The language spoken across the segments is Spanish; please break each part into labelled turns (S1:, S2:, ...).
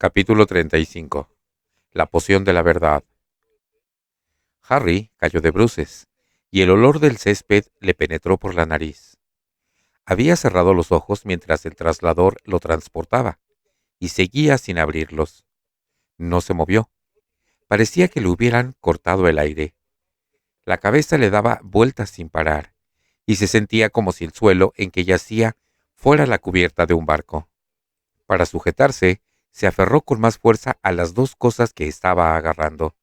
S1: Capítulo 35. La poción de la verdad. Harry cayó de bruces, y el olor del césped le penetró por la nariz. Había cerrado los ojos mientras el traslador lo transportaba, y seguía sin abrirlos. No se movió. Parecía que le hubieran cortado el aire. La cabeza le daba vueltas sin parar, y se sentía como si el suelo en que yacía fuera la cubierta de un barco. Para sujetarse, se aferró con más fuerza a las dos cosas que estaba agarrando: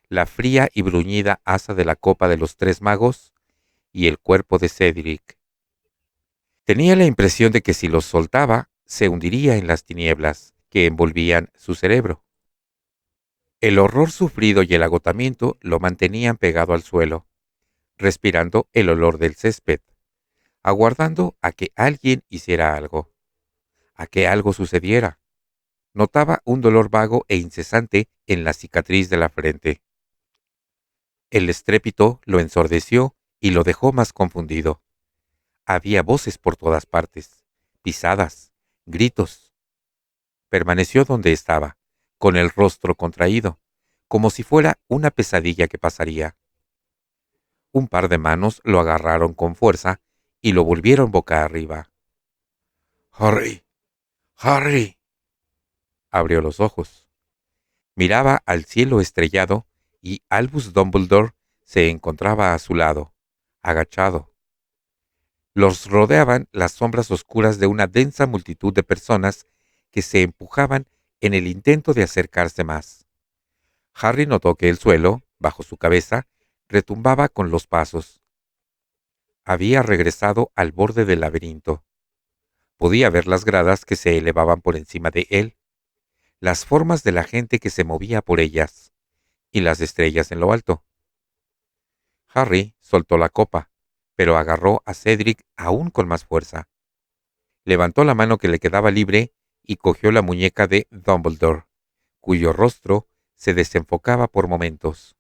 S1: la fría y bruñida asa de la copa de los tres magos y el cuerpo de Cedric. Tenía la impresión de que si los soltaba, se hundiría en las tinieblas que envolvían su cerebro. El horror sufrido y el agotamiento lo mantenían pegado al suelo, respirando el olor del césped, aguardando a que alguien hiciera algo, a que algo sucediera. Notaba un dolor vago e incesante en la cicatriz de la frente. El estrépito lo ensordeció y lo dejó más confundido. Había voces por todas partes, pisadas, gritos. Permaneció donde estaba, con el rostro contraído, como si fuera una pesadilla que pasaría. Un par de manos lo agarraron con fuerza y lo volvieron boca arriba. «¡Harry! ¡Harry!». Abrió los ojos. Miraba al cielo estrellado y Albus Dumbledore se encontraba a su lado, agachado. Los rodeaban las sombras oscuras de una densa multitud de personas que se empujaban en el intento de acercarse más. Harry notó que el suelo, bajo su cabeza, retumbaba con los pasos. Había regresado al borde del laberinto. Podía ver las gradas que se elevaban por encima de él, las formas de la gente que se movía por ellas, y las estrellas en lo alto. Harry soltó la copa, pero agarró a Cedric aún con más fuerza. Levantó la mano que le quedaba libre y cogió la muñeca de Dumbledore, cuyo rostro se desenfocaba por momentos.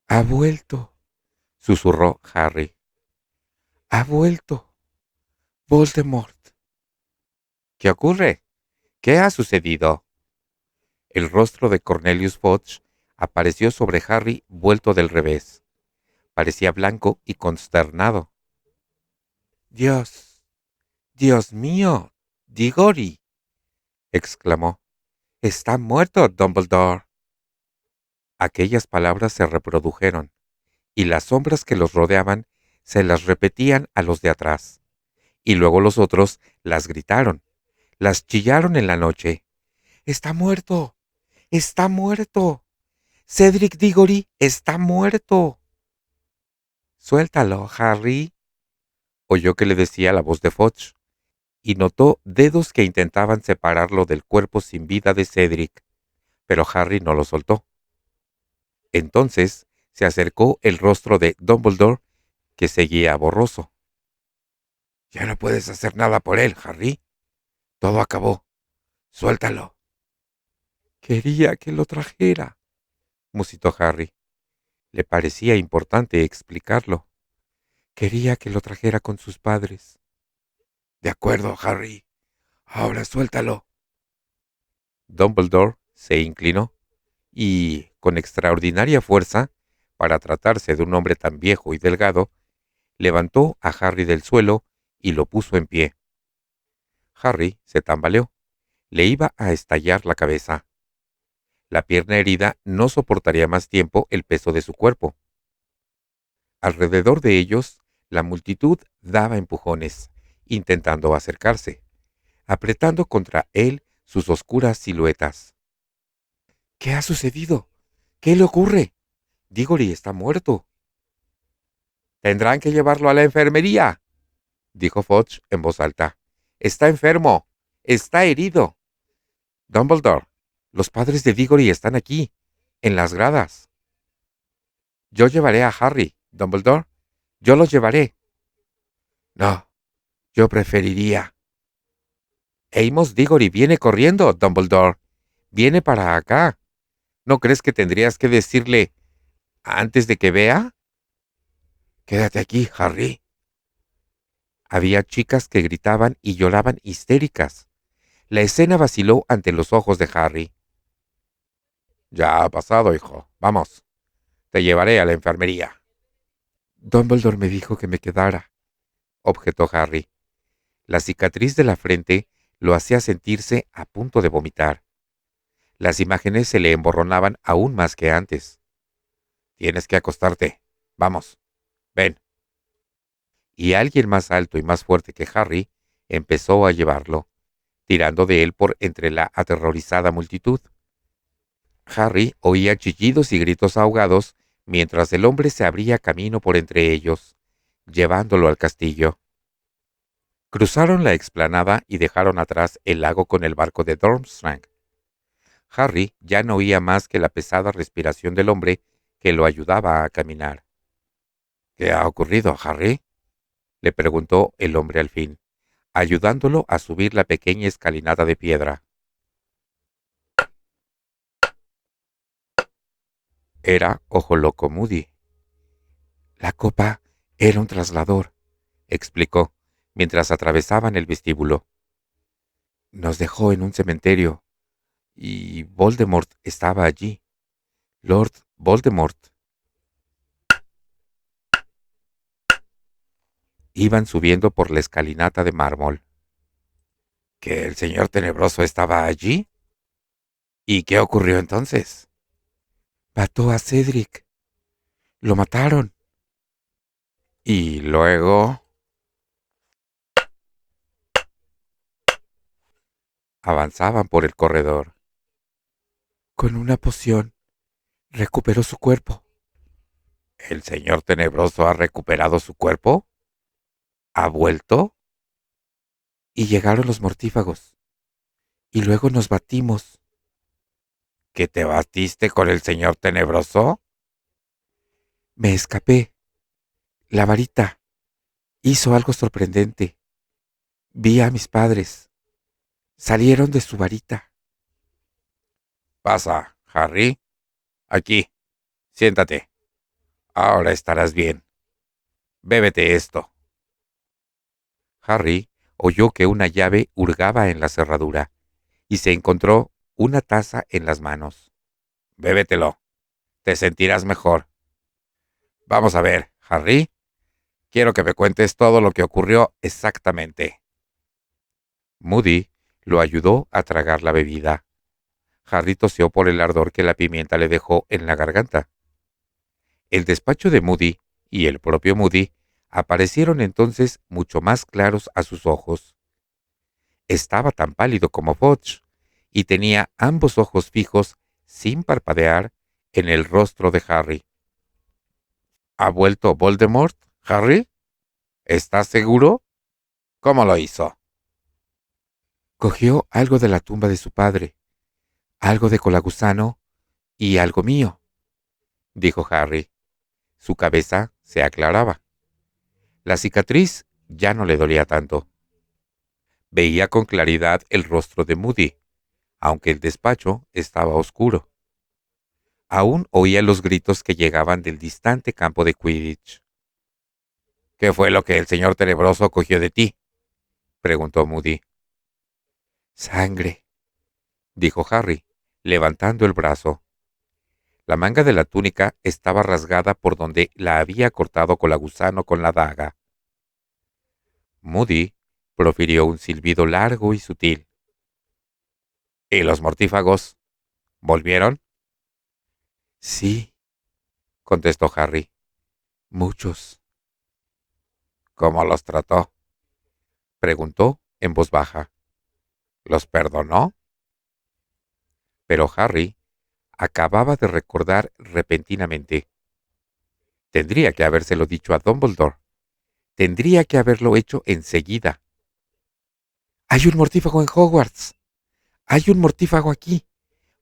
S1: «Ha vuelto», susurró Harry. «Ha vuelto, Voldemort». «¿Qué ocurre? ¿Qué ha sucedido?». El rostro de Cornelius Fudge apareció sobre Harry vuelto del revés. Parecía blanco y consternado. «Dios, Dios mío, Diggory», exclamó. «Está muerto, Dumbledore». Aquellas palabras se reprodujeron, y las sombras que los rodeaban se las repetían a los de atrás. Y luego los otros las gritaron, las chillaron en la noche. «¡Está muerto! ¡Está muerto! Cedric Diggory está muerto». «Suéltalo, Harry», oyó que le decía la voz de Fudge, y notó dedos que intentaban separarlo del cuerpo sin vida de Cedric, pero Harry no lo soltó. Entonces se acercó el rostro de Dumbledore, que seguía borroso. «Ya no puedes hacer nada por él, Harry. Todo acabó. Suéltalo». «Quería que lo trajera», musitó Harry. Le parecía importante explicarlo. «Quería que lo trajera con sus padres». «De acuerdo, Harry. Ahora suéltalo». Dumbledore se inclinó y, con extraordinaria fuerza, para tratarse de un hombre tan viejo y delgado, levantó a Harry del suelo y lo puso en pie. Harry se tambaleó. Le iba a estallar la cabeza. La pierna herida no soportaría más tiempo el peso de su cuerpo. Alrededor de ellos, la multitud daba empujones, intentando acercarse, apretando contra él sus oscuras siluetas. «¿Qué ha sucedido? ¿Qué le ocurre? Diggory está muerto». «Tendrán que llevarlo a la enfermería», dijo Fudge en voz alta. «Está enfermo. Está herido. Dumbledore, los padres de Diggory están aquí, en las gradas». «Yo llevaré a Harry, Dumbledore. Yo los llevaré». «No, yo preferiría». «Amos Diggory viene corriendo, Dumbledore. Viene para acá. ¿No crees que tendrías que decirle antes de que vea?» «Quédate aquí, Harry». Había chicas que gritaban y lloraban histéricas. La escena vaciló ante los ojos de Harry. Ya ha pasado, hijo. Vamos. Te llevaré a la enfermería. Dumbledore me dijo que me quedara, objetó Harry. La cicatriz de la frente lo hacía sentirse a punto de vomitar. Las imágenes se le emborronaban aún más que antes. Tienes que acostarte. Vamos. Ven. Y alguien más alto y más fuerte que Harry empezó a llevarlo, tirando de él por entre la aterrorizada multitud. Harry oía chillidos y gritos ahogados mientras el hombre se abría camino por entre ellos, llevándolo al castillo. Cruzaron la explanada y dejaron atrás el lago con el barco de Durmstrang. Harry ya no oía más que la pesada respiración del hombre que lo ayudaba a caminar. —¿Qué ha ocurrido, Harry? —le preguntó el hombre al fin, ayudándolo a subir la pequeña escalinata de piedra. Era Ojo Loco Moody. La copa era un traslador, explicó, mientras atravesaban el vestíbulo. Nos dejó en un cementerio, y Voldemort estaba allí. Lord Voldemort. Iban subiendo por la escalinata de mármol. ¿Que el señor tenebroso estaba allí? ¿Y qué ocurrió entonces? Mató a Cedric. Lo mataron. Y luego avanzaban por el corredor. Con una poción recuperó su cuerpo. ¿El señor tenebroso ha recuperado su cuerpo? ¿Ha vuelto? Y llegaron los mortífagos. Y luego nos batimos. ¿Que te batiste con el señor tenebroso? Me escapé. La varita hizo algo sorprendente. Vi a mis padres. Salieron de su varita. Pasa, Harry. Aquí. Siéntate. Ahora estarás bien. Bébete esto. Harry oyó que una llave hurgaba en la cerradura y se encontró una taza en las manos. Bébetelo. Te sentirás mejor. Vamos a ver, Harry. Quiero que me cuentes todo lo que ocurrió exactamente. Moody lo ayudó a tragar la bebida. Harry tosió por el ardor que la pimienta le dejó en la garganta. El despacho de Moody y el propio Moody aparecieron entonces mucho más claros a sus ojos. Estaba tan pálido como Fudge y tenía ambos ojos fijos, sin parpadear, en el rostro de Harry. ¿Ha vuelto Voldemort, Harry? ¿Estás seguro? ¿Cómo lo hizo? Cogió algo de la tumba de su padre, algo de Colagusano y algo mío, dijo Harry. Su cabeza se aclaraba. La cicatriz ya no le dolía tanto. Veía con claridad el rostro de Moody, aunque el despacho estaba oscuro. Aún oía los gritos que llegaban del distante campo de Quidditch. ¿Qué fue lo que el señor tenebroso cogió de ti?, preguntó Moody. Sangre, dijo Harry, levantando el brazo. La manga de la túnica estaba rasgada por donde la había cortado Colagusano con la daga. Moody profirió un silbido largo y sutil. ¿Y los mortífagos volvieron? Sí, contestó Harry. Muchos. ¿Cómo los trató?, preguntó en voz baja. ¿Los perdonó? Pero Harry acababa de recordar repentinamente. Tendría que habérselo dicho a Dumbledore. Tendría que haberlo hecho enseguida. ¡Hay un mortífago en Hogwarts! ¡Hay un mortífago aquí!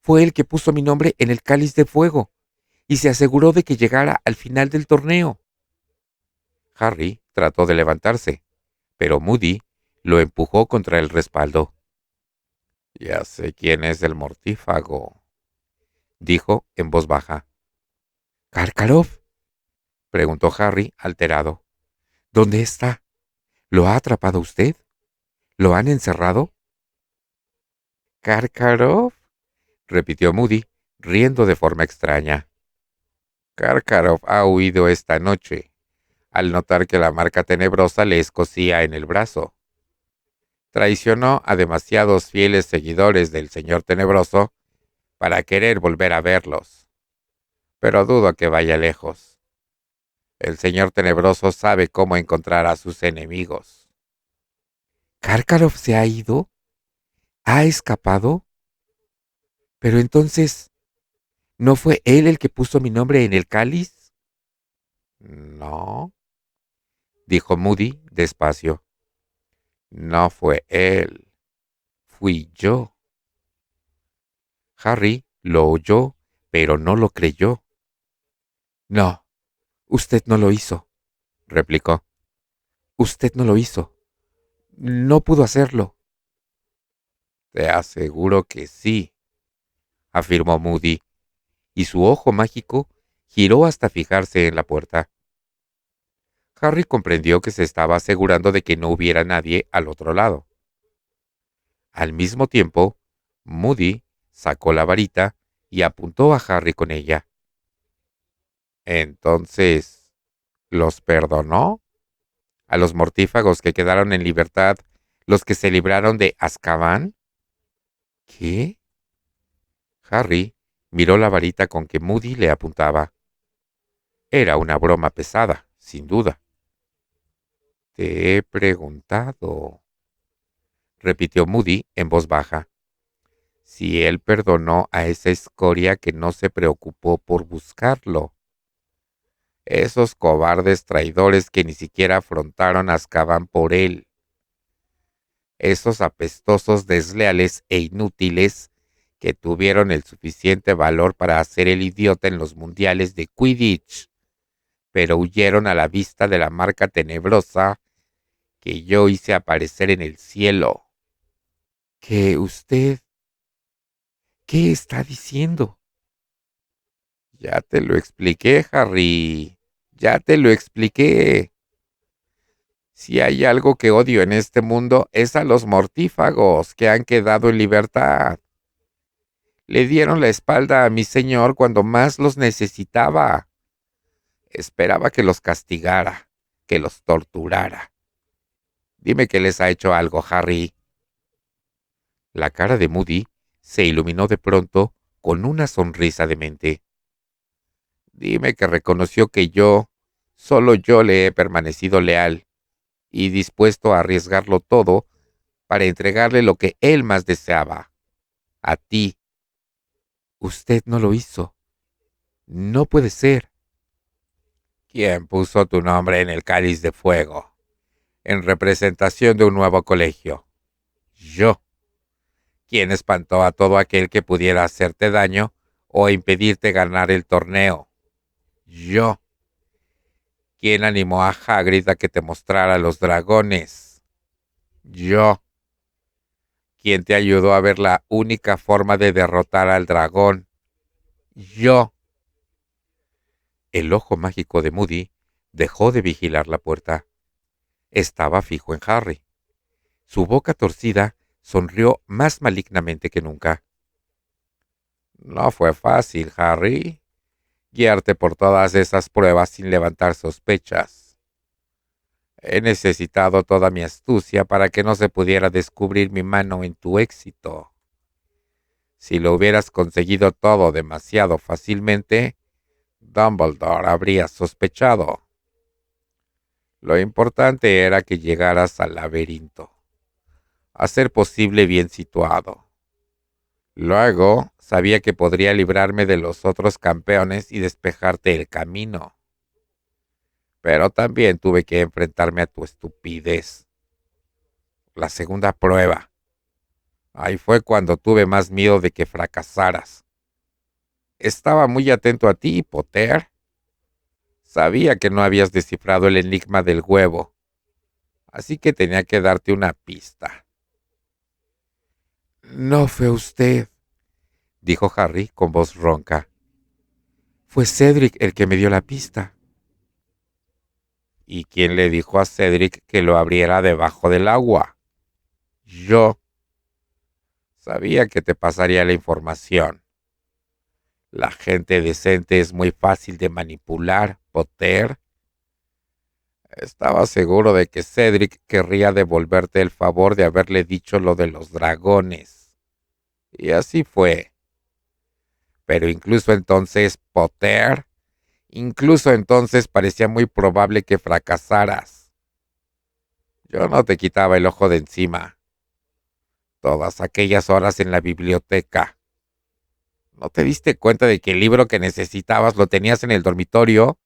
S1: Fue el que puso mi nombre en el cáliz de fuego y se aseguró de que llegara al final del torneo. Harry trató de levantarse, pero Moody lo empujó contra el respaldo. Ya sé quién es el mortífago, dijo en voz baja. —¿Karkaroff? —preguntó Harry, alterado. —¿Dónde está? ¿Lo ha atrapado usted? ¿Lo han encerrado? —¿Karkaroff? —repitió Moody, riendo de forma extraña. Karkaroff ha huido esta noche, al notar que la marca tenebrosa le escocía en el brazo. Traicionó a demasiados fieles seguidores del Señor Tenebroso para querer volver a verlos, pero dudo que vaya lejos. El Señor Tenebroso sabe cómo encontrar a sus enemigos. —¿Karkaroff se ha ido? ¿Ha escapado? Pero entonces, ¿no fue él el que puso mi nombre en el cáliz? —No —dijo Moody despacio—, no fue él, fui yo. Harry lo oyó, pero no lo creyó. —No, usted no lo hizo —replicó—. Usted no lo hizo. No pudo hacerlo. —Te aseguro que sí —afirmó Moody, y su ojo mágico giró hasta fijarse en la puerta. Harry comprendió que se estaba asegurando de que no hubiera nadie al otro lado. Al mismo tiempo, Moody sacó la varita y apuntó a Harry con ella. —Entonces, ¿los perdonó? ¿A los mortífagos que quedaron en libertad, los que se libraron de Azkaban? —¿Qué? Harry miró la varita con que Moody le apuntaba. Era una broma pesada, sin duda. —Te he preguntado —repitió Moody en voz baja—, si él perdonó a esa escoria que no se preocupó por buscarlo. Esos cobardes traidores que ni siquiera afrontaron a Azkaban por él. Esos apestosos desleales e inútiles que tuvieron el suficiente valor para hacer el idiota en los mundiales de Quidditch, pero huyeron a la vista de la marca tenebrosa que yo hice aparecer en el cielo. —¿Que usted? ¿Qué está diciendo? —Ya te lo expliqué, Harry. Ya te lo expliqué. Si hay algo que odio en este mundo es a los mortífagos que han quedado en libertad. Le dieron la espalda a mi señor cuando más los necesitaba. Esperaba que los castigara, que los torturara. Dime que les ha hecho algo, Harry. La cara de Moody se iluminó de pronto con una sonrisa demente. Dime que reconoció que yo, solo yo le he permanecido leal y dispuesto a arriesgarlo todo para entregarle lo que él más deseaba, a ti. Usted no lo hizo. No puede ser. ¿Quién puso tu nombre en el cáliz de fuego, en representación de un nuevo colegio? Yo. ¿Quién espantó a todo aquel que pudiera hacerte daño o impedirte ganar el torneo? Yo. ¿Quién animó a Hagrid a que te mostrara los dragones? Yo. ¿Quién te ayudó a ver la única forma de derrotar al dragón? Yo. El ojo mágico de Moody dejó de vigilar la puerta. Estaba fijo en Harry. Su boca torcida sonrió más malignamente que nunca. No fue fácil, Harry, guiarte por todas esas pruebas sin levantar sospechas. He necesitado toda mi astucia para que no se pudiera descubrir mi mano en tu éxito. Si lo hubieras conseguido todo demasiado fácilmente, Dumbledore habría sospechado. Lo importante era que llegaras al laberinto, a ser posible bien situado. Luego, sabía que podría librarme de los otros campeones y despejarte el camino. Pero también tuve que enfrentarme a tu estupidez. La segunda prueba. Ahí fue cuando tuve más miedo de que fracasaras. Estaba muy atento a ti, Potter. Sabía que no habías descifrado el enigma del huevo, así que tenía que darte una pista. No fue usted, dijo Harry con voz ronca. Fue Cedric el que me dio la pista. ¿Y quién le dijo a Cedric que lo abriera debajo del agua? Yo. Sabía que te pasaría la información. La gente decente es muy fácil de manipular, Potter. Estaba seguro de que Cedric querría devolverte el favor de haberle dicho lo de los dragones. Y así fue. Pero incluso entonces, Potter, incluso entonces parecía muy probable que fracasaras. Yo no te quitaba el ojo de encima. Todas aquellas horas en la biblioteca. ¿No te diste cuenta de que el libro que necesitabas lo tenías en el dormitorio?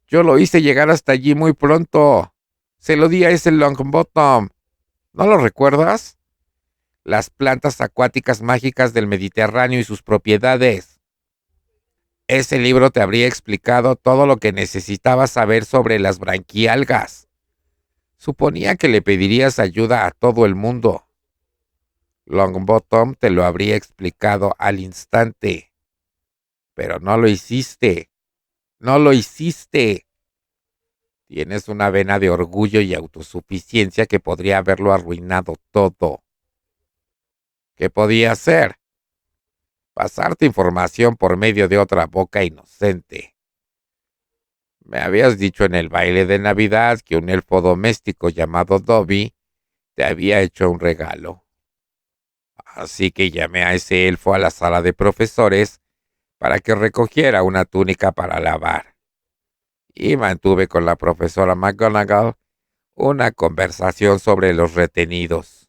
S1: Yo lo hice llegar hasta allí muy pronto. Se lo di a ese Longbottom. ¿No lo recuerdas? Las plantas acuáticas mágicas del Mediterráneo y sus propiedades. Ese libro te habría explicado todo lo que necesitabas saber sobre las branquialgas. Suponía que le pedirías ayuda a todo el mundo. Longbottom te lo habría explicado al instante. Pero no lo hiciste. No lo hiciste. Tienes una vena de orgullo y autosuficiencia que podría haberlo arruinado todo. ¿Qué podía hacer? Pasarte información por medio de otra boca inocente. Me habías dicho en el baile de Navidad que un elfo doméstico llamado Dobby te había hecho un regalo. Así que llamé a ese elfo a la sala de profesores para que recogiera una túnica para lavar. Y mantuve con la profesora McGonagall una conversación sobre los retenidos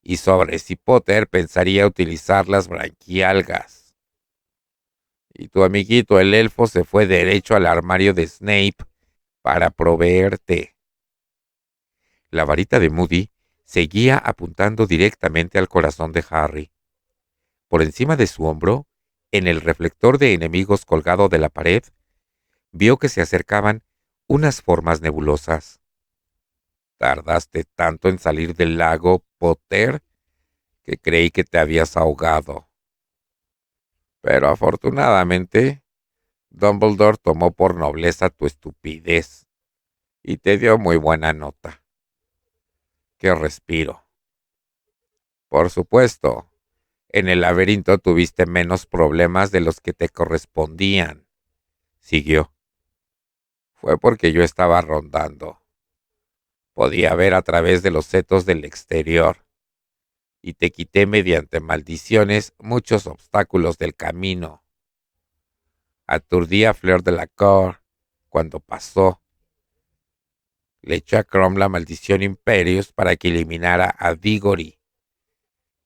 S1: y sobre si Potter pensaría utilizar las branquialgas. Y tu amiguito el elfo se fue derecho al armario de Snape para proveerte. La varita de Moody seguía apuntando directamente al corazón de Harry. Por encima de su hombro, en el reflector de enemigos colgado de la pared, vio que se acercaban unas formas nebulosas. Tardaste tanto en salir del lago, Potter, que creí que te habías ahogado. Pero afortunadamente, Dumbledore tomó por nobleza tu estupidez y te dio muy buena nota. ¡Qué respiro! Por supuesto, en el laberinto tuviste menos problemas de los que te correspondían, siguió. Fue porque yo estaba rondando. Podía ver a través de los setos del exterior y te quité mediante maldiciones muchos obstáculos del camino. Aturdí a Fleur Delacour cuando pasó. Le eché a Krum la maldición Imperius para que eliminara a Diggory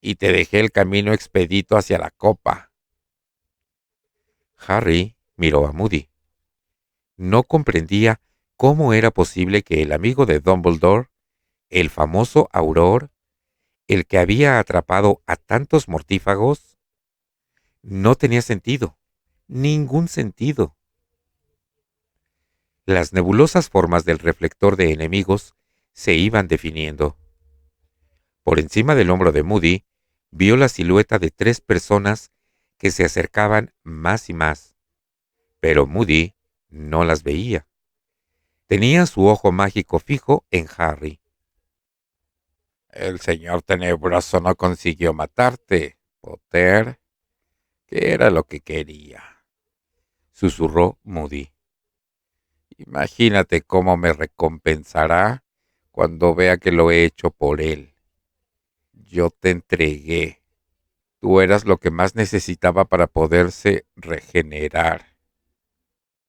S1: y te dejé el camino expedito hacia la copa. Harry miró a Moody. No comprendía cómo era posible que el amigo de Dumbledore, el famoso Auror, el que había atrapado a tantos mortífagos, no tenía sentido, ningún sentido. Las nebulosas formas del reflector de enemigos se iban definiendo. Por encima del hombro de Moody, vio la silueta de 3 personas que se acercaban más y más, pero Moody no las veía. Tenía su ojo mágico fijo en Harry. El señor tenebroso no consiguió matarte, Potter. ¿Qué era lo que quería? Susurró Moody. Imagínate cómo me recompensará cuando vea que lo he hecho por él. Yo te entregué. Tú eras lo que más necesitaba para poderse regenerar.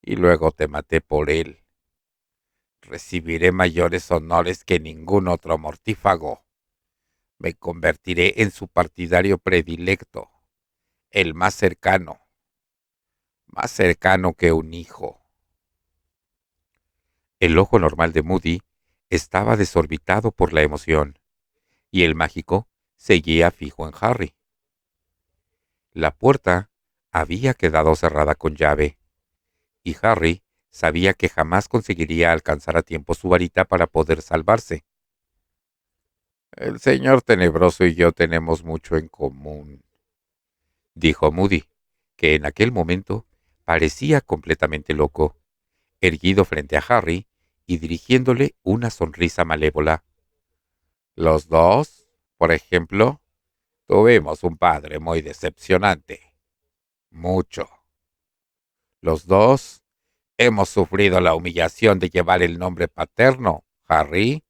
S1: Y luego te maté por él. Recibiré mayores honores que ningún otro mortífago. Me convertiré en su partidario predilecto, el más cercano que un hijo. El ojo normal de Moody estaba desorbitado por la emoción, y el mágico seguía fijo en Harry. La puerta había quedado cerrada con llave, y Harry sabía que jamás conseguiría alcanzar a tiempo su varita para poder salvarse. El señor tenebroso y yo tenemos mucho en común, dijo Moody, que en aquel momento parecía completamente loco, erguido frente a Harry y dirigiéndole una sonrisa malévola. ¿Los dos, por ejemplo? Tuvimos un padre muy decepcionante. Mucho. Los dos hemos sufrido la humillación de llevar el nombre paterno, Harry,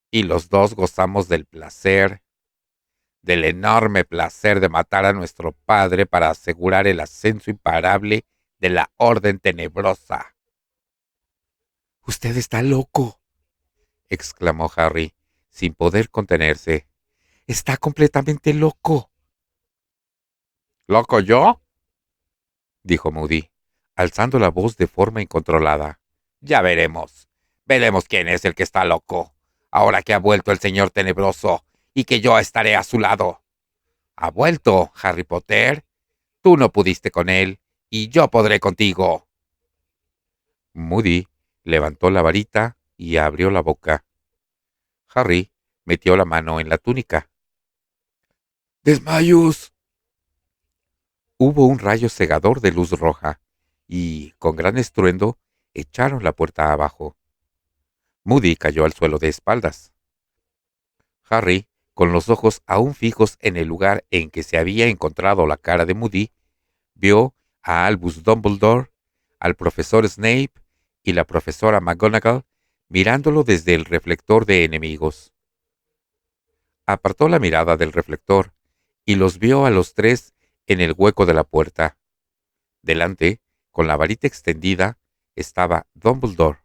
S1: y los dos gozamos del enorme placer de matar a nuestro padre para asegurar el ascenso imparable de la Orden Tenebrosa. Usted está loco, exclamó Harry, sin poder contenerse. Está completamente loco. ¿Loco yo? Dijo Moody, alzando la voz de forma incontrolada. Ya veremos. Veremos quién es el que está loco, ahora que ha vuelto el señor tenebroso y que yo estaré a su lado. ¿Ha vuelto, Harry Potter? Tú no pudiste con él, y yo podré contigo. Moody levantó la varita y abrió la boca. Harry metió la mano en la túnica. ¡Desmayos! Hubo un rayo cegador de luz roja, y, con gran estruendo, echaron la puerta abajo. Moody cayó al suelo de espaldas. Harry, con los ojos aún fijos en el lugar en que se había encontrado la cara de Moody, vio a Albus Dumbledore, al profesor Snape y la profesora McGonagall mirándolo desde el reflector de enemigos. Apartó la mirada del reflector y los vio a los tres en el hueco de la puerta. Delante, con la varita extendida, estaba Dumbledore.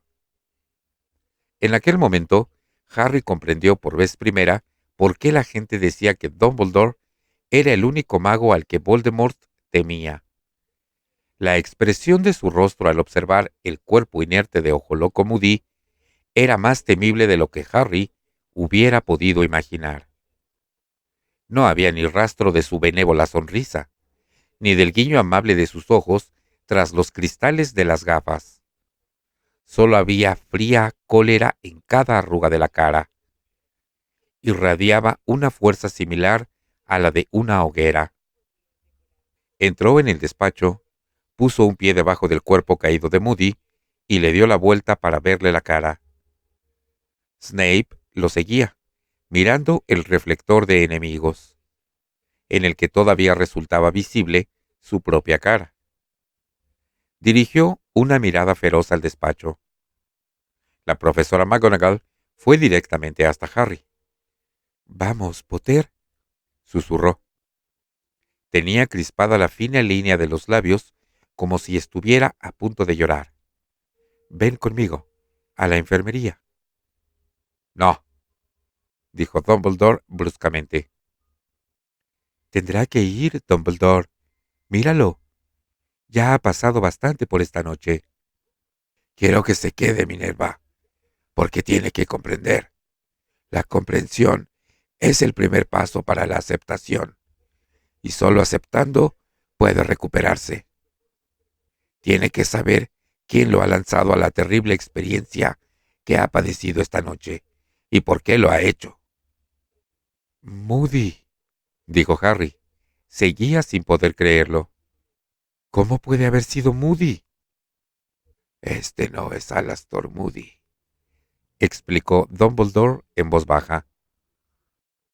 S1: En aquel momento, Harry comprendió por vez primera por qué la gente decía que Dumbledore era el único mago al que Voldemort temía. La expresión de su rostro al observar el cuerpo inerte de Ojo Loco Moody era más temible de lo que Harry hubiera podido imaginar. No había ni rastro de su benévola sonrisa, ni del guiño amable de sus ojos tras los cristales de las gafas. Solo había fría cólera en cada arruga de la cara. Irradiaba una fuerza similar a la de una hoguera. Entró en el despacho, puso un pie debajo del cuerpo caído de Moody y le dio la vuelta para verle la cara. Snape lo seguía, mirando el reflector de enemigos, en el que todavía resultaba visible su propia cara. Dirigió una mirada feroz al despacho. La profesora McGonagall fue directamente hasta Harry. «Vamos, Potter», susurró. Tenía crispada la fina línea de los labios como si estuviera a punto de llorar. «Ven conmigo, a la enfermería». «No», dijo Dumbledore bruscamente. «Tendrá que ir, Dumbledore. Míralo. Ya ha pasado bastante por esta noche». «Quiero que se quede, Minerva, porque tiene que comprender. La comprensión es el primer paso para la aceptación, y solo aceptando puede recuperarse. Tiene que saber quién lo ha lanzado a la terrible experiencia que ha padecido esta noche y por qué lo ha hecho». «Moody», dijo Harry. Seguía sin poder creerlo. «¿Cómo puede haber sido Moody?» «Este no es Alastor Moody», explicó Dumbledore en voz baja.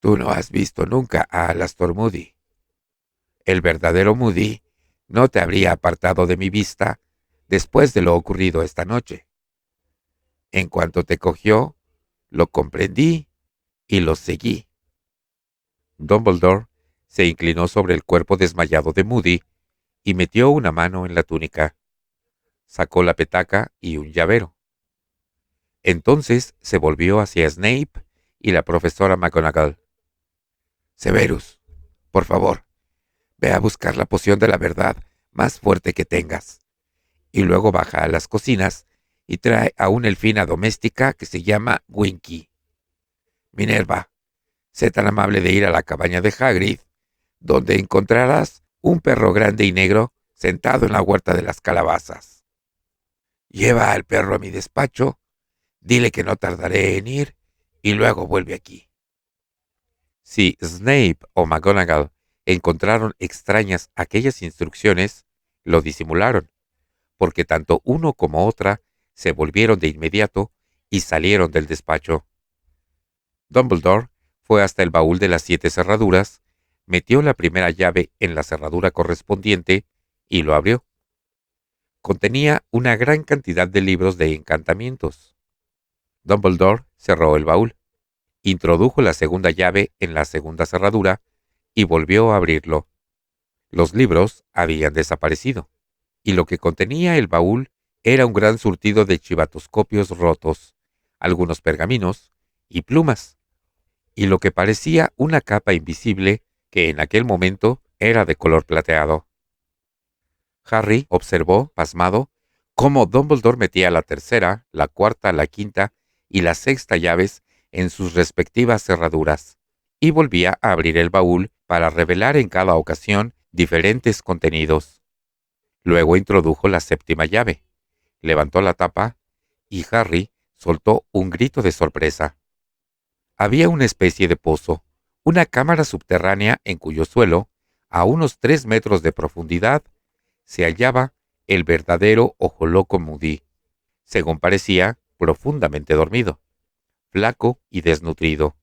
S1: «Tú no has visto nunca a Alastor Moody. El verdadero Moody no te habría apartado de mi vista después de lo ocurrido esta noche. En cuanto te cogió, lo comprendí y lo seguí». Dumbledore se inclinó sobre el cuerpo desmayado de Moody y metió una mano en la túnica. Sacó la petaca y un llavero. Entonces se volvió hacia Snape y la profesora McGonagall. «Severus, por favor, ve a buscar la poción de la verdad más fuerte que tengas, y luego baja a las cocinas y trae a una elfina doméstica que se llama Winky. Minerva, sé tan amable de ir a la cabaña de Hagrid, donde encontrarás un perro grande y negro sentado en la huerta de las calabazas. Lleva al perro a mi despacho, dile que no tardaré en ir, y luego vuelve aquí». Si Snape o McGonagall encontraron extrañas aquellas instrucciones, lo disimularon, porque tanto uno como otra se volvieron de inmediato y salieron del despacho. Dumbledore fue hasta el baúl de las 7 cerraduras metió la primera llave en la cerradura correspondiente y lo abrió. Contenía una gran cantidad de libros de encantamientos. Dumbledore cerró el baúl, introdujo la segunda llave en la segunda cerradura y volvió a abrirlo. Los libros habían desaparecido, y lo que contenía el baúl era un gran surtido de chivatoscopios rotos, algunos pergaminos y plumas, y lo que parecía una capa invisible que en aquel momento era de color plateado. Harry observó, pasmado, cómo Dumbledore metía la tercera, la cuarta, la quinta y la sexta llaves en sus respectivas cerraduras, y volvía a abrir el baúl para revelar en cada ocasión diferentes contenidos. Luego introdujo la séptima llave, levantó la tapa, y Harry soltó un grito de sorpresa. Había una especie de pozo, una cámara subterránea en cuyo suelo, a unos 3 metros de profundidad, se hallaba el verdadero ojo loco Moody, según parecía, profundamente dormido, flaco y desnutrido.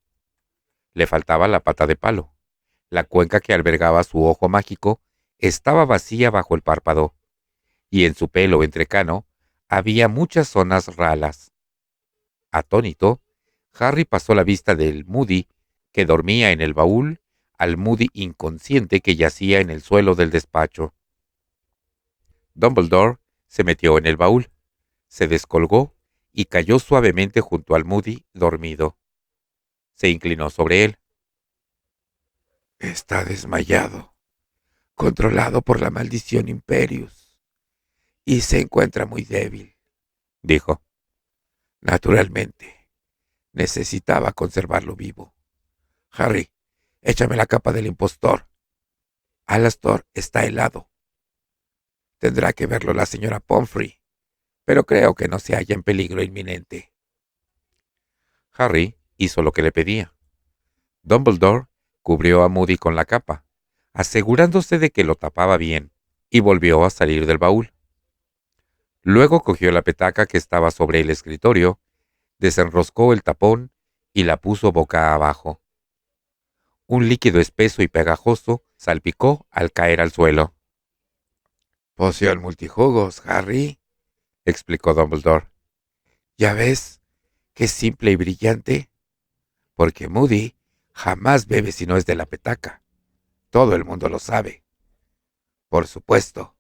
S1: Le faltaba la pata de palo. La cuenca que albergaba su ojo mágico estaba vacía bajo el párpado, y en su pelo entrecano había muchas zonas ralas. Atónito, Harry pasó la vista del Moody que dormía en el baúl al Moody inconsciente que yacía en el suelo del despacho. Dumbledore se metió en el baúl, se descolgó y cayó suavemente junto al Moody dormido. Se inclinó sobre él.
S2: Está desmayado, controlado por la maldición Imperius, y se encuentra muy débil,
S1: dijo.
S2: Naturalmente, necesitaba conservarlo vivo. Harry, échame la capa del impostor. Alastor está helado. Tendrá que verlo la señora Pomfrey, pero creo que no se halla en peligro inminente.
S1: Harry hizo lo que le pedía. Dumbledore cubrió a Moody con la capa, asegurándose de que lo tapaba bien, y volvió a salir del baúl. Luego cogió la petaca que estaba sobre el escritorio, desenroscó el tapón y la puso boca abajo. Un líquido espeso y pegajoso salpicó al caer al suelo.
S2: Poción multijugos, Harry,
S1: explicó Dumbledore.
S2: ¿Ya ves qué simple y brillante? Porque Moody jamás bebe si no es de la petaca. Todo el mundo lo sabe. Por supuesto,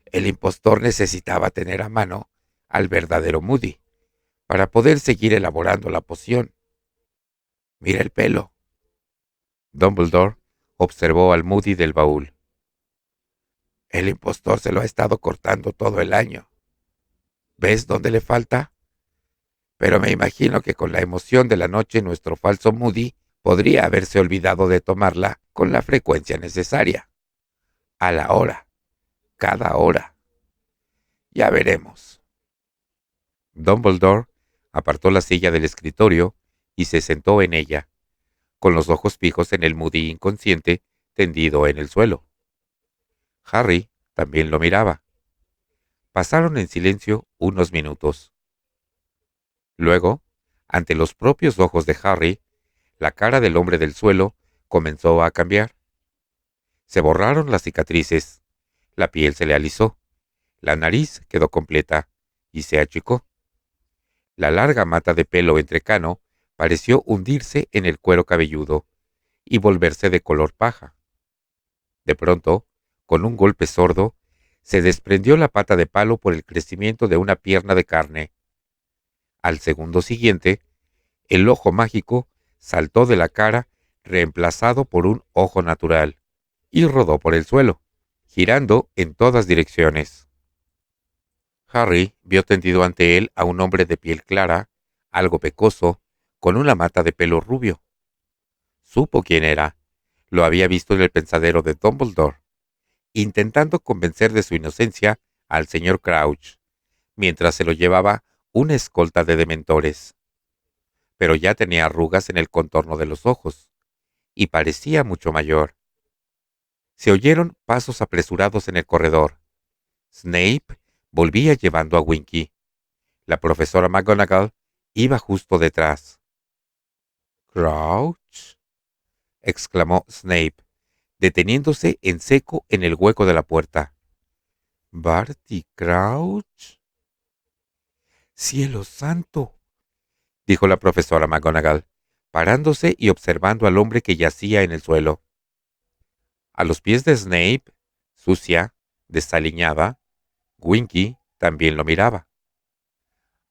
S2: el impostor necesitaba tener a mano al verdadero Moody para poder seguir elaborando la poción. Mira el pelo.
S1: Dumbledore observó al Moody del baúl.
S2: El impostor se lo ha estado cortando todo el año. ¿Ves dónde le falta? Pero me imagino que con la emoción de la noche nuestro falso Moody podría haberse olvidado de tomarla con la frecuencia necesaria. A la hora. Cada hora. Ya veremos.
S1: Dumbledore apartó la silla del escritorio y se sentó en ella, con los ojos fijos en el Moody inconsciente tendido en el suelo. Harry también lo miraba. Pasaron en silencio unos minutos. Luego, ante los propios ojos de Harry, la cara del hombre del suelo comenzó a cambiar. Se borraron las cicatrices, la piel se le alisó, la nariz quedó completa y se achicó. La larga mata de pelo entrecano pareció hundirse en el cuero cabelludo y volverse de color paja. De pronto, con un golpe sordo, se desprendió la pata de palo por el crecimiento de una pierna de carne. Al segundo siguiente, el ojo mágico saltó de la cara, reemplazado por un ojo natural, y rodó por el suelo, girando en todas direcciones. Harry vio tendido ante él a un hombre de piel clara, algo pecoso, con una mata de pelo rubio. Supo quién era. Lo había visto en el pensadero de Dumbledore, intentando convencer de su inocencia al señor Crouch, mientras se lo llevaba una escolta de dementores. Pero ya tenía arrugas en el contorno de los ojos, y parecía mucho mayor. Se oyeron pasos apresurados en el corredor. Snape volvía llevando a Winky. La profesora McGonagall iba justo detrás. —¿Crouch? —exclamó Snape, deteniéndose en seco en el hueco de la puerta. —¿Barty Crouch? —¡Cielo santo! —dijo la profesora McGonagall, parándose y observando al hombre que yacía en el suelo. A los pies de Snape, sucia, desaliñada, Winky también lo miraba.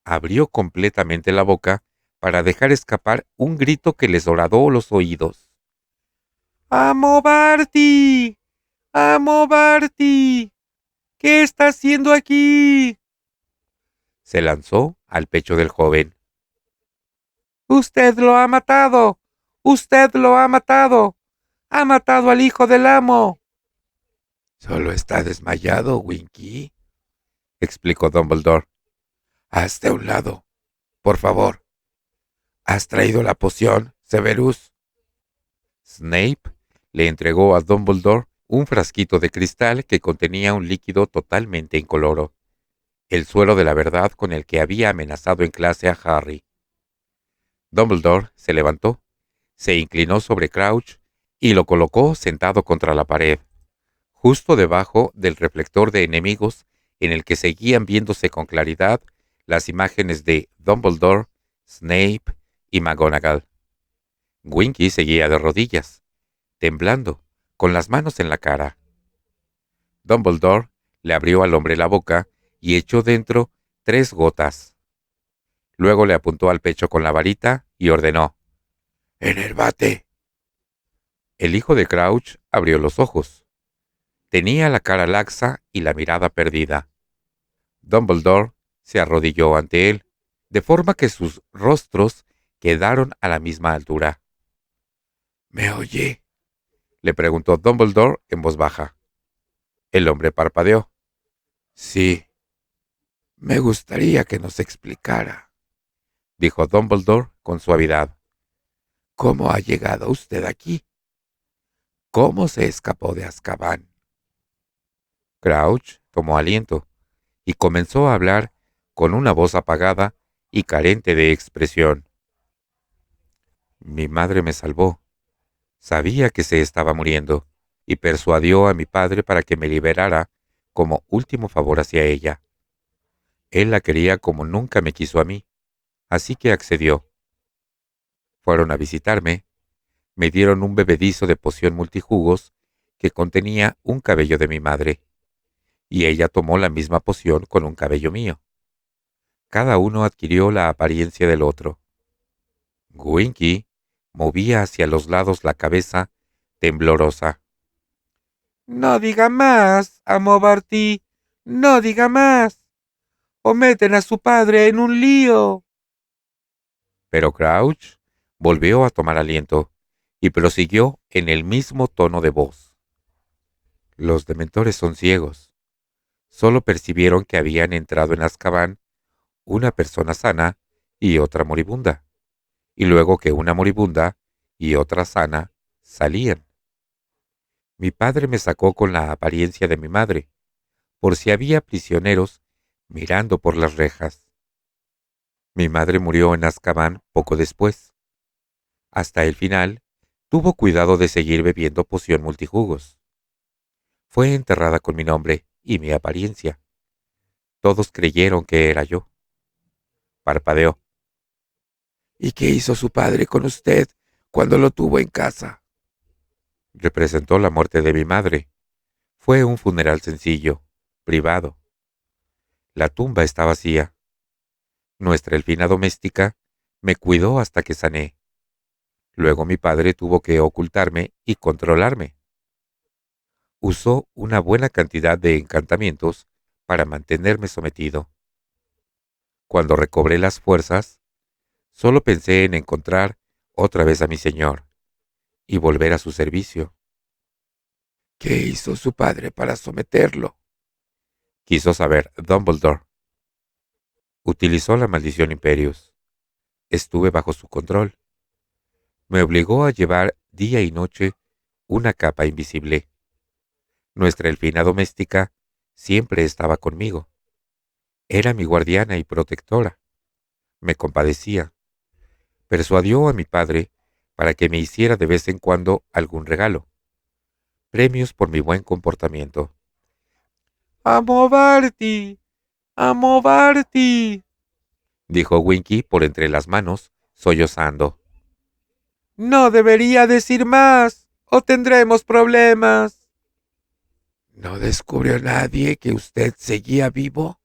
S1: Abrió completamente la boca para dejar escapar un grito que les horadó los oídos. —¡Amo Barty! ¡Amo Barty! ¿Qué está haciendo aquí? Se lanzó al pecho del joven. —¡Usted lo ha matado! ¡Usted lo ha matado! ¡Ha matado al hijo del amo!
S2: —Solo está desmayado, Winky
S1: —explicó Dumbledore.
S2: —Hazte a un lado, por favor. ¿Has traído la poción, Severus?
S1: Snape le entregó a Dumbledore un frasquito de cristal que contenía un líquido totalmente incoloro, el suero de la verdad con el que había amenazado en clase a Harry. Dumbledore se levantó, se inclinó sobre Crouch y lo colocó sentado contra la pared, justo debajo del reflector de enemigos en el que seguían viéndose con claridad las imágenes de Dumbledore, Snape y McGonagall. Winky seguía de rodillas, temblando, con las manos en la cara. Dumbledore le abrió al hombre la boca y echó dentro 3 gotas. Luego le apuntó al pecho con la varita y ordenó:
S2: —¡Enervate!
S1: El hijo de Crouch abrió los ojos. Tenía la cara laxa y la mirada perdida. Dumbledore se arrodilló ante él, de forma que sus rostros quedaron a la misma altura.
S2: —¿Me oye?
S1: Le preguntó Dumbledore en voz baja. El hombre parpadeó.
S2: —Sí. Me gustaría que nos explicara
S1: —dijo Dumbledore con suavidad—.
S2: ¿Cómo ha llegado usted aquí? ¿Cómo se escapó de Azkaban?
S1: Crouch tomó aliento y comenzó a hablar con una voz apagada y carente de expresión. Mi madre me salvó. Sabía que se estaba muriendo y persuadió a mi padre para que me liberara como último favor hacia ella. Él la quería como nunca me quiso a mí, así que accedió. Fueron a visitarme, me dieron un bebedizo de poción multijugos que contenía un cabello de mi madre, y ella tomó la misma poción con un cabello mío. Cada uno adquirió la apariencia del otro. Winky movía hacia los lados la cabeza, temblorosa. —No diga más, amo Barty, no diga más. O meten a su padre en un lío. Pero Crouch volvió a tomar aliento y prosiguió en el mismo tono de voz. Los dementores son ciegos. Solo percibieron que habían entrado en Azkaban una persona sana y otra moribunda, y luego que una moribunda y otra sana salían. Mi padre me sacó con la apariencia de mi madre, por si había prisioneros mirando por las rejas. Mi madre murió en Azkaban poco después. Hasta el final, tuvo cuidado de seguir bebiendo poción multijugos. Fue enterrada con mi nombre y mi apariencia. Todos creyeron que era yo. Parpadeó.
S2: —¿Y qué hizo su padre con usted cuando lo tuvo en casa?
S1: Representó la muerte de mi madre. Fue un funeral sencillo, privado. La tumba está vacía. Nuestra elfina doméstica me cuidó hasta que sané. Luego mi padre tuvo que ocultarme y controlarme. Usó una buena cantidad de encantamientos para mantenerme sometido. Cuando recobré las fuerzas, solo pensé en encontrar otra vez a mi señor y volver a su servicio.
S2: —¿Qué hizo su padre para someterlo?
S1: Quiso saber Dumbledore. Utilizó la maldición Imperius. Estuve bajo su control. Me obligó a llevar día y noche una capa invisible. Nuestra elfina doméstica siempre estaba conmigo. Era mi guardiana y protectora. Me compadecía. Persuadió a mi padre para que me hiciera de vez en cuando algún regalo. premios por mi buen comportamiento. ¡Amo Barty! ¡Amo Barty!, dijo Winky por entre las manos, sollozando. No debería decir más, o tendremos problemas.
S2: ¿No descubrió nadie que usted seguía vivo?,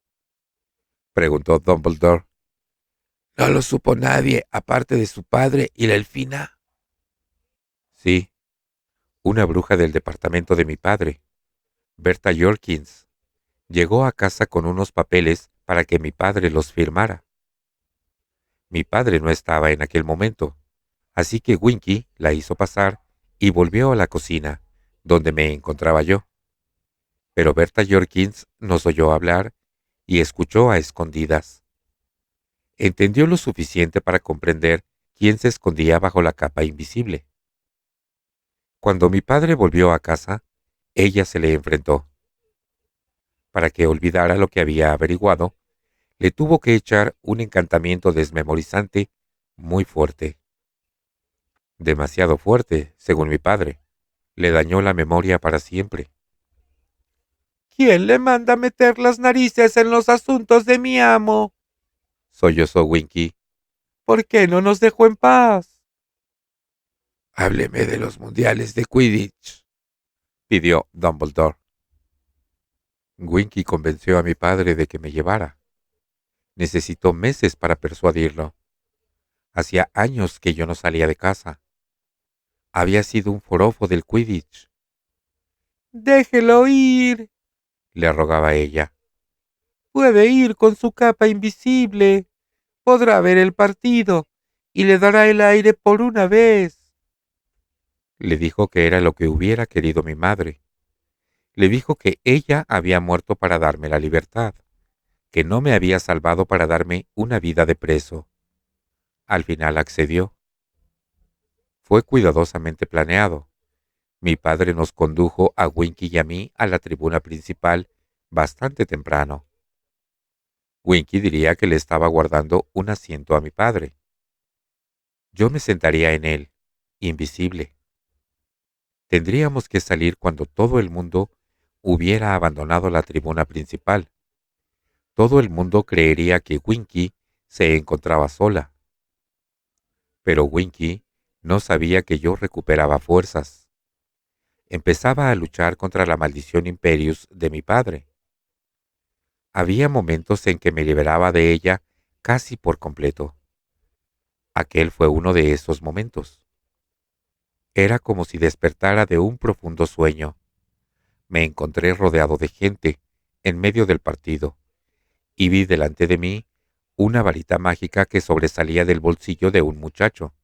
S1: preguntó Dumbledore.
S2: ¿No lo supo nadie aparte de su padre y la elfina?
S1: Sí, una bruja del departamento de mi padre, Berta Jorkins, llegó a casa con unos papeles para que mi padre los firmara. Mi padre no estaba en aquel momento, así que Winky la hizo pasar y volvió a la cocina, donde me encontraba yo. Pero Berta Jorkins nos oyó hablar y escuchó a escondidas. Entendió lo suficiente para comprender quién se escondía bajo la capa invisible. Cuando mi padre volvió a casa, ella se le enfrentó. Para que olvidara lo que había averiguado, le tuvo que echar un encantamiento desmemorizante muy fuerte. Demasiado fuerte, según mi padre. Le dañó la memoria para siempre. ¿Quién le manda meter las narices en los asuntos de mi amo?, sollozó Winky. ¿Por qué no nos dejó en paz?
S2: Hábleme de los mundiales de Quidditch,
S1: pidió Dumbledore. Winky convenció a mi padre de que me llevara. Necesitó meses para persuadirlo. Hacía años que yo no salía de casa. Había sido un forofo del Quidditch. «Déjelo ir», le rogaba ella. «Puede ir con su capa invisible. Podrá ver el partido y le dará el aire por una vez». Le dijo que era lo que hubiera querido mi madre. Le dijo que ella había muerto para darme la libertad, que no me había salvado para darme una vida de preso. Al final accedió. Fue cuidadosamente planeado. Mi padre nos condujo a Winky y a mí a la tribuna principal bastante temprano. Winky diría que le estaba guardando un asiento a mi padre. Yo me sentaría en él, invisible. Tendríamos que salir cuando todo el mundo hubiera abandonado la tribuna principal. Todo el mundo creería que Winky se encontraba sola. Pero Winky no sabía que yo recuperaba fuerzas. Empezaba a luchar contra la maldición Imperius de mi padre. Había momentos en que me liberaba de ella casi por completo. Aquel fue uno de esos momentos. Era como si despertara de un profundo sueño. Me encontré rodeado de gente en medio del partido y vi delante de mí una varita mágica que sobresalía del bolsillo de un muchacho.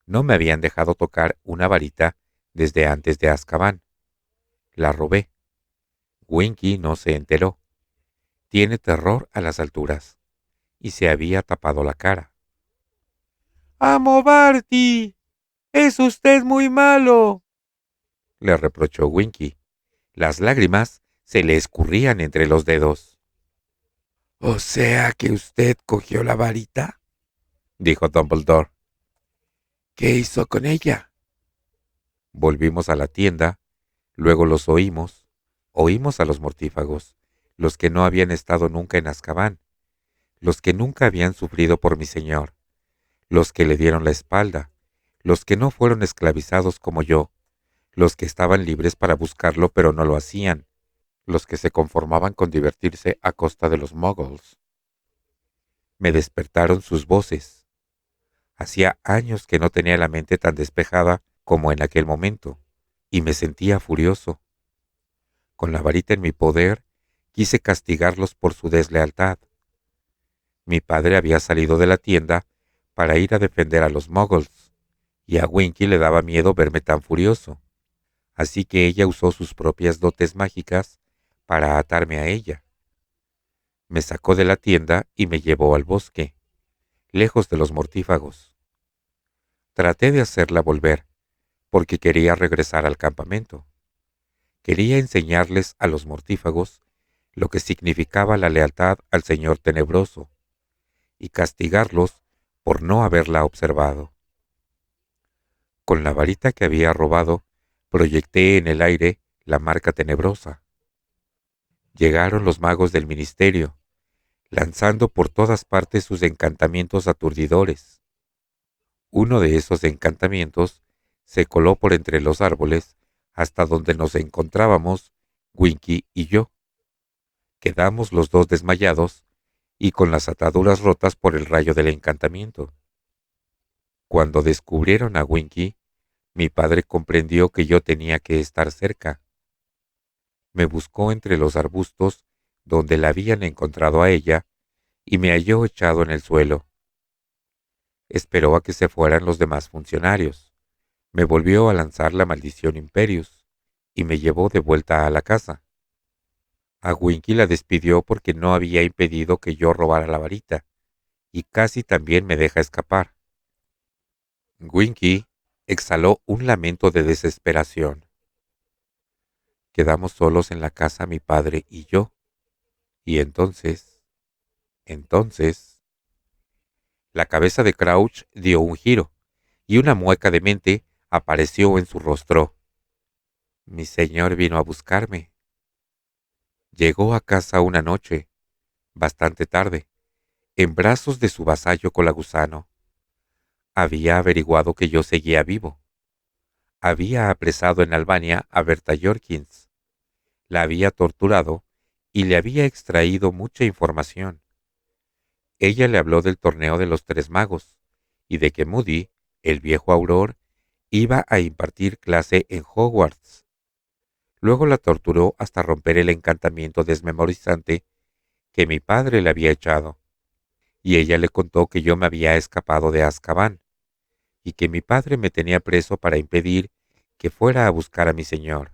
S1: No me habían dejado tocar una varita desde antes de Azkaban. La robé. Winky no se enteró. Tiene terror a las alturas y se había tapado la cara. «¡Amo Barty! ¡Es usted muy malo!», le reprochó Winky. Las lágrimas se le escurrían entre los dedos.
S2: «¿O sea que usted cogió la varita?»,
S1: dijo Dumbledore.
S2: «¿Qué hizo con ella?».
S1: Volvimos a la tienda, luego los oímos a los mortífagos, los que no habían estado nunca en Azkaban, los que nunca habían sufrido por mi señor, los que le dieron la espalda, los que no fueron esclavizados como yo, los que estaban libres para buscarlo pero no lo hacían, los que se conformaban con divertirse a costa de los muggles. Me despertaron sus voces. Hacía años que no tenía la mente tan despejada como en aquel momento, y me sentía furioso. Con la varita en mi poder, quise castigarlos por su deslealtad. Mi padre había salido de la tienda para ir a defender a los muggles, y a Winky le daba miedo verme tan furioso, así que ella usó sus propias dotes mágicas para atarme a ella. Me sacó de la tienda y me llevó al bosque, lejos de los mortífagos. Traté de hacerla volver, porque quería regresar al campamento. Quería enseñarles a los mortífagos lo que significaba la lealtad al Señor Tenebroso, y castigarlos por no haberla observado. Con la varita que había robado, Proyecté en el aire la marca tenebrosa. Llegaron los magos del ministerio, lanzando por todas partes sus encantamientos aturdidores. Uno de esos encantamientos se coló por entre los árboles hasta donde nos encontrábamos Winky y yo. Quedamos los dos desmayados y con las ataduras rotas por el rayo del encantamiento. Cuando descubrieron a Winky, mi padre comprendió que yo tenía que estar cerca. Me buscó entre los arbustos donde la habían encontrado a ella y me halló echado en el suelo. Esperó a que se fueran los demás funcionarios. Me volvió a lanzar la maldición Imperius y me llevó de vuelta a la casa. A Winky la despidió porque no había impedido que yo robara la varita, y casi también me deja escapar. Winky exhaló un lamento de desesperación. Quedamos solos en la casa mi padre y yo, y entonces, la cabeza de Crouch dio un giro, y una mueca demente apareció en su rostro. Mi señor vino a buscarme. Llegó a casa una noche, bastante tarde, en brazos de su vasallo Colagusano. Había averiguado que yo seguía vivo. Había apresado en Albania a Berta Jorkins. La había torturado y le había extraído mucha información. Ella le habló del torneo de los tres magos y de que Moody, el viejo Auror, iba a impartir clase en Hogwarts. Luego la torturó hasta romper el encantamiento desmemorizante que mi padre le había echado, y ella le contó que yo me había escapado de Azkaban, y que mi padre me tenía preso para impedir que fuera a buscar a mi señor.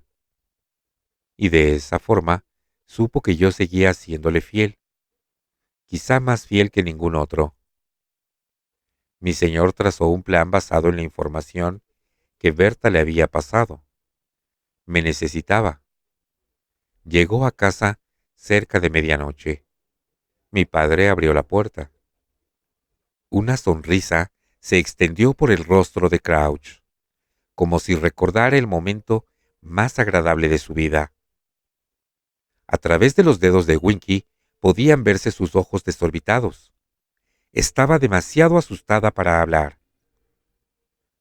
S1: Y de esa forma supo que yo seguía siéndole fiel, quizá más fiel que ningún otro. Mi señor trazó un plan basado en la información que Berta le había pasado. Me necesitaba. Llegó a casa cerca de medianoche. Mi padre abrió la puerta. Una sonrisa se extendió por el rostro de Crouch, como si recordara el momento más agradable de su vida. A través de los dedos de Winky podían verse sus ojos desorbitados. Estaba demasiado asustada para hablar.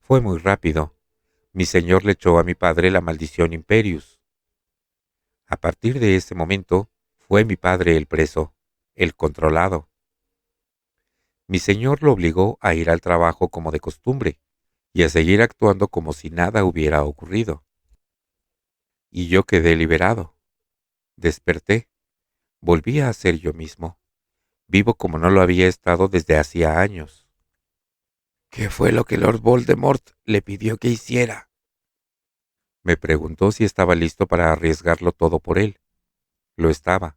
S1: Fue muy rápido. Mi señor le echó a mi padre la maldición Imperius. A partir de ese momento, fue mi padre el preso, el controlado. Mi señor lo obligó a ir al trabajo como de costumbre y a seguir actuando como si nada hubiera ocurrido. Y yo quedé liberado. Desperté. Volví a ser yo mismo. Vivo como no lo había estado desde hacía años.
S2: ¿Qué fue lo que Lord Voldemort le pidió que hiciera?
S1: Me preguntó si estaba listo para arriesgarlo todo por él. Lo estaba.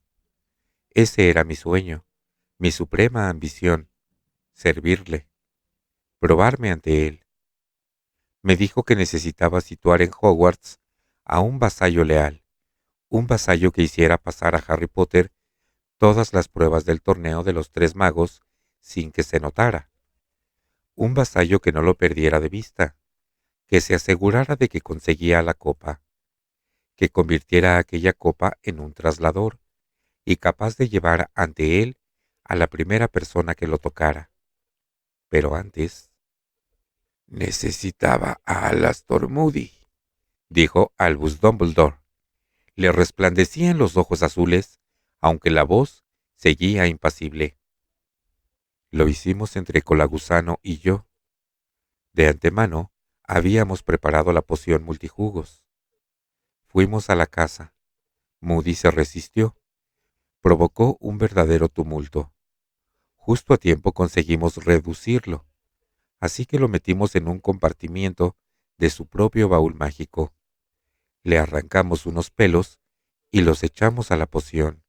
S1: Ese era mi sueño, mi suprema ambición, servirle, probarme ante él. Me dijo que necesitaba situar en Hogwarts a un vasallo leal, un vasallo que hiciera pasar a Harry Potter todas las pruebas del torneo de los tres magos sin que se notara, un vasallo que no lo perdiera de vista, que se asegurara de que conseguía la copa, que convirtiera aquella copa en un traslador y capaz de llevar ante él a la primera persona que lo tocara. Pero antes
S2: necesitaba a Alastor Moody,
S1: dijo Albus Dumbledore. Le resplandecían los ojos azules, aunque la voz seguía impasible. Lo hicimos entre Colagusano y yo. De antemano habíamos preparado la poción multijugos. Fuimos a la casa. Moody se resistió. Provocó un verdadero tumulto. Justo a tiempo conseguimos reducirlo, así que lo metimos en un compartimiento de su propio baúl mágico. Le arrancamos unos pelos y los echamos a la poción.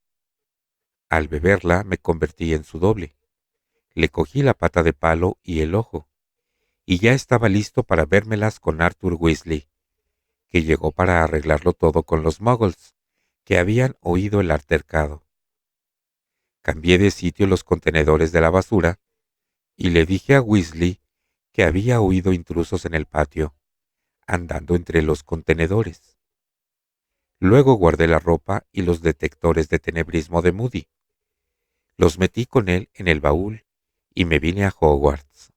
S1: Al beberla me convertí en su doble. Le cogí la pata de palo y el ojo, y ya estaba listo para vérmelas con Arthur Weasley, que llegó para arreglarlo todo con los muggles, que habían oído el altercado. Cambié de sitio los contenedores de la basura y le dije a Weasley que había oído intrusos en el patio, andando entre los contenedores. Luego guardé la ropa y los detectores de tenebrismo de Moody. Los metí con él en el baúl y me vine a Hogwarts.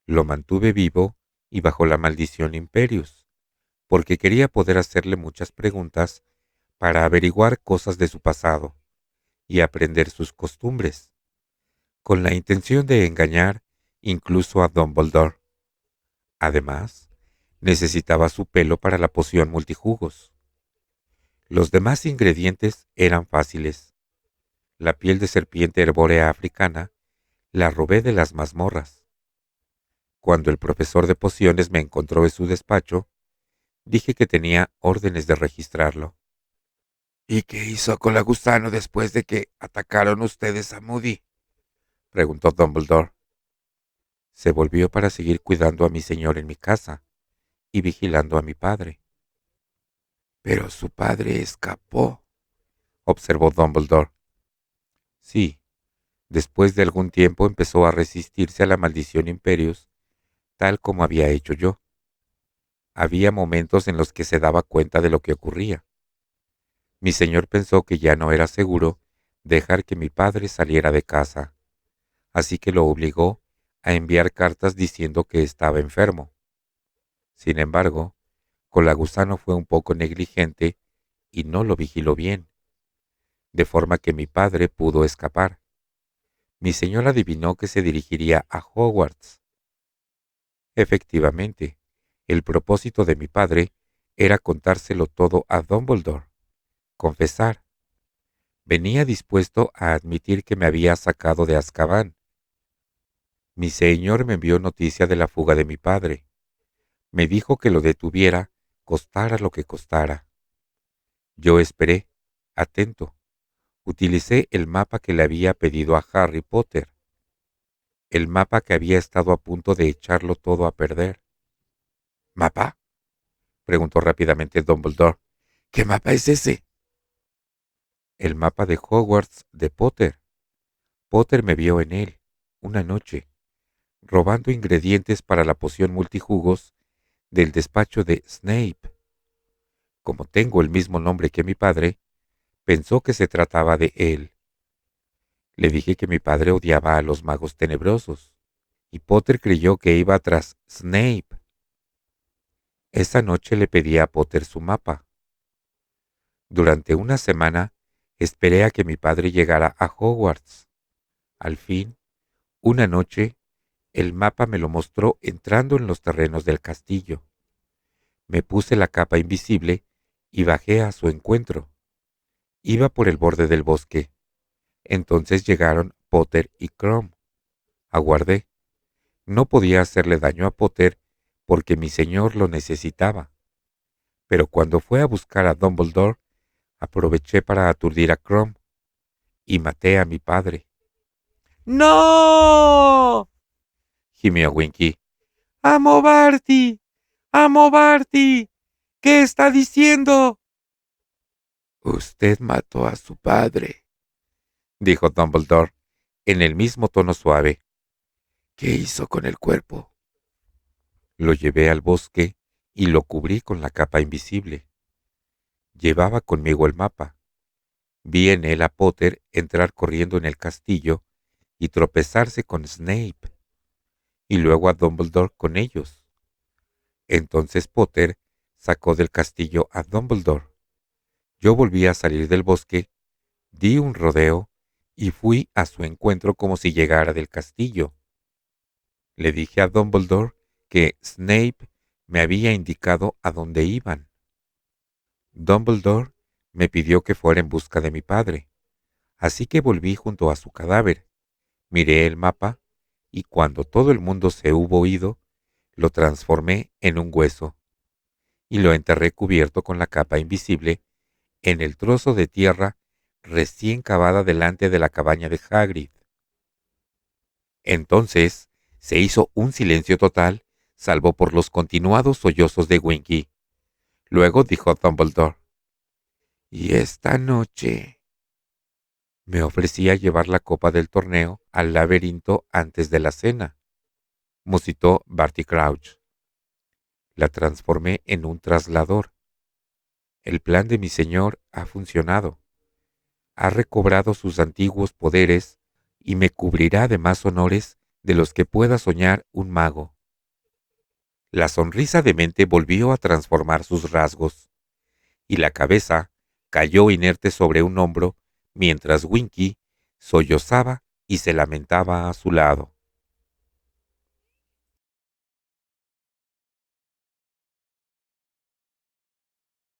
S1: Lo mantuve vivo y bajo la maldición Imperius, porque quería poder hacerle muchas preguntas para averiguar cosas de su pasado y aprender sus costumbres, con la intención de engañar incluso a Dumbledore. Además, necesitaba su pelo para la poción multijugos. Los demás ingredientes eran fáciles. La piel de serpiente herbórea africana la robé de las mazmorras. Cuando el profesor de pociones me encontró en su despacho, dije que tenía órdenes de registrarlo.
S2: ¿Y qué hizo con la gusano después de que atacaron ustedes a Moody?
S1: Preguntó Dumbledore. Se volvió para seguir cuidando a mi señor en mi casa y vigilando a mi padre.
S2: Pero su padre escapó,
S1: observó Dumbledore. Sí, después de algún tiempo empezó a resistirse a la maldición Imperius, tal como había hecho yo. Había momentos en los que se daba cuenta de lo que ocurría. Mi señor pensó que ya no era seguro dejar que mi padre saliera de casa, así que lo obligó a enviar cartas diciendo que estaba enfermo. Sin embargo, Colagusano fue un poco negligente y no lo vigiló bien, de forma que mi padre pudo escapar. Mi señor adivinó que se dirigiría a Hogwarts. Efectivamente, el propósito de mi padre era contárselo todo a Dumbledore, confesar. Venía dispuesto a admitir que me había sacado de Azkaban. Mi señor me envió noticia de la fuga de mi padre. Me dijo que lo detuviera, costara lo que costara. Yo esperé, atento. Utilicé el mapa que le había pedido a Harry Potter. El mapa que había estado a punto de echarlo todo a perder.
S2: ¿Mapa?
S1: Preguntó rápidamente Dumbledore.
S2: ¿Qué mapa es ese?
S1: El mapa de Hogwarts de Potter. Potter me vio en él, una noche, robando ingredientes para la poción multijugos del despacho de Snape. Como tengo el mismo nombre que mi padre, pensó que se trataba de él. Le dije que mi padre odiaba a los magos tenebrosos, y Potter creyó que iba tras Snape. Esa noche le pedí a Potter su mapa. Durante una semana esperé a que mi padre llegara a Hogwarts. Al fin, una noche, el mapa me lo mostró entrando en los terrenos del castillo. Me puse la capa invisible y bajé a su encuentro. Iba por el borde del bosque. Entonces llegaron Potter y Krum. Aguardé. No podía hacerle daño a Potter porque mi señor lo necesitaba. Pero cuando fue a buscar a Dumbledore, aproveché para aturdir a Krum y maté a mi padre.
S2: ¡No!
S1: Gimió Winky.
S2: ¡Amo Barty! ¡Amo Barty! ¿Qué está diciendo? Usted mató a su padre,
S1: dijo Dumbledore en el mismo tono suave.
S2: ¿Qué hizo con el cuerpo?
S1: Lo llevé al bosque y lo cubrí con la capa invisible. Llevaba conmigo el mapa. Vi en él a Potter entrar corriendo en el castillo y tropezarse con Snape, y luego a Dumbledore con ellos. Entonces Potter sacó del castillo a Dumbledore. Yo volví a salir del bosque, di un rodeo y fui a su encuentro como si llegara del castillo. Le dije a Dumbledore que Snape me había indicado a dónde iban. Dumbledore me pidió que fuera en busca de mi padre, así que volví junto a su cadáver, miré el mapa y cuando todo el mundo se hubo ido, lo transformé en un hueso y lo enterré cubierto con la capa invisible en el trozo de tierra recién cavada delante de la cabaña de Hagrid. Entonces se hizo un silencio total, salvo por los continuados sollozos de Winky. Luego dijo Dumbledore:
S2: «Y esta noche...»
S1: me ofrecía llevar la copa del torneo al laberinto antes de la cena, musitó Barty Crouch. La transformé en un traslador. El plan de mi señor ha funcionado. Ha recobrado sus antiguos poderes y me cubrirá de más honores de los que pueda soñar un mago. La sonrisa demente volvió a transformar sus rasgos, y la cabeza cayó inerte sobre un hombro mientras Winky sollozaba y se lamentaba a su lado.